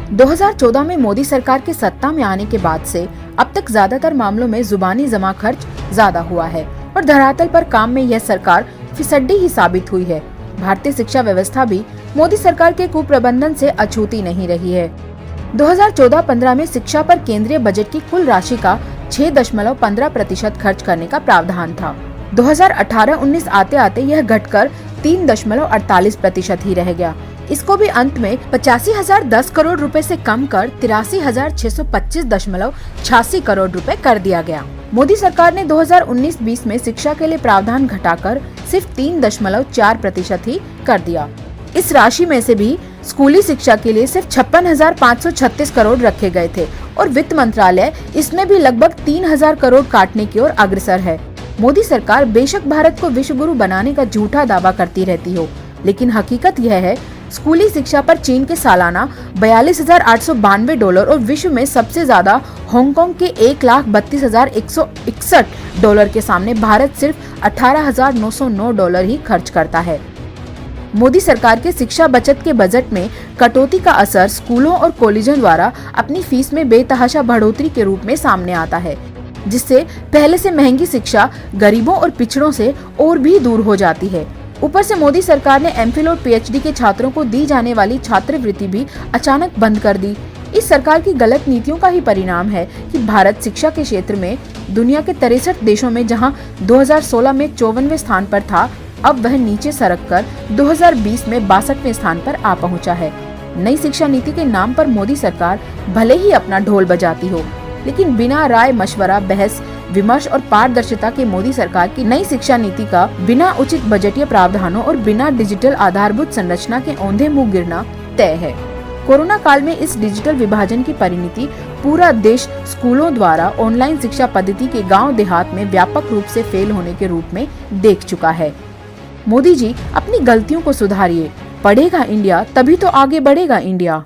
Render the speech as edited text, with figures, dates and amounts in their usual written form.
2014 में मोदी सरकार के सत्ता में आने के बाद से अब तक ज्यादातर मामलों में जुबानी जमा खर्च ज्यादा हुआ है और धरातल पर काम में यह सरकार फिसड्डी ही साबित हुई है। भारतीय शिक्षा व्यवस्था भी मोदी सरकार के कुप्रबंधन से अछूती नहीं रही है। 2014-15 में शिक्षा पर केंद्रीय बजट की कुल राशि का 6.15% खर्च करने का प्रावधान था। 2018-19 आते आते यह घटकर 3.48% ही रह गया। इसको भी अंत में 85,010 करोड़ रुपए से कम कर 83,625.86 करोड़ रुपए कर दिया गया। मोदी सरकार ने 2019-20 में शिक्षा के लिए प्रावधान घटाकर सिर्फ 3.4% ही कर दिया। इस राशि में से भी स्कूली शिक्षा के लिए सिर्फ 56,536 करोड़ रखे गए थे और वित्त मंत्रालय इसमें भी लगभग 3,000 करोड़ काटने की ओर अग्रसर है। मोदी सरकार बेशक भारत को विश्व गुरु बनाने का झूठा दावा करती रहती हो, लेकिन हकीकत यह है स्कूली शिक्षा पर चीन के सालाना $42,892 और विश्व में सबसे ज्यादा हांगकांग के $1,32,161 के सामने भारत सिर्फ $18,909 ही खर्च करता है। मोदी सरकार के शिक्षा बचत के बजट में कटौती का असर स्कूलों और कॉलेजों द्वारा अपनी फीस में बेतहाशा बढ़ोतरी के रूप में सामने आता है, जिससे पहले से महंगी शिक्षा गरीबों और पिछड़ों से और भी दूर हो जाती है। ऊपर से मोदी सरकार ने एमफिल और पीएचडी के छात्रों को दी जाने वाली छात्रवृत्ति भी अचानक बंद कर दी। इस सरकार की गलत नीतियों का ही परिणाम है कि भारत शिक्षा के क्षेत्र में दुनिया के 63 देशों में जहां 2016 में 54वें स्थान पर था, अब वह नीचे सरक कर 2020 में 62वें स्थान पर आ पहुंचा है। नई शिक्षा नीति के नाम पर मोदी सरकार भले ही अपना ढोल बजाती हो, लेकिन बिना राय मशवरा, बहस विमर्श और पारदर्शिता के मोदी सरकार की नई शिक्षा नीति का बिना उचित बजटीय प्रावधानों और बिना डिजिटल आधारभूत संरचना के औंधे मुंह गिरना तय है। कोरोना काल में इस डिजिटल विभाजन की परिणति पूरा देश स्कूलों द्वारा ऑनलाइन शिक्षा पद्धति के गांव देहात में व्यापक रूप से फेल होने के रूप में देख चुका है। मोदी जी अपनी गलतियों को सुधारिए, पढ़ेगा इंडिया तभी तो आगे बढ़ेगा इंडिया।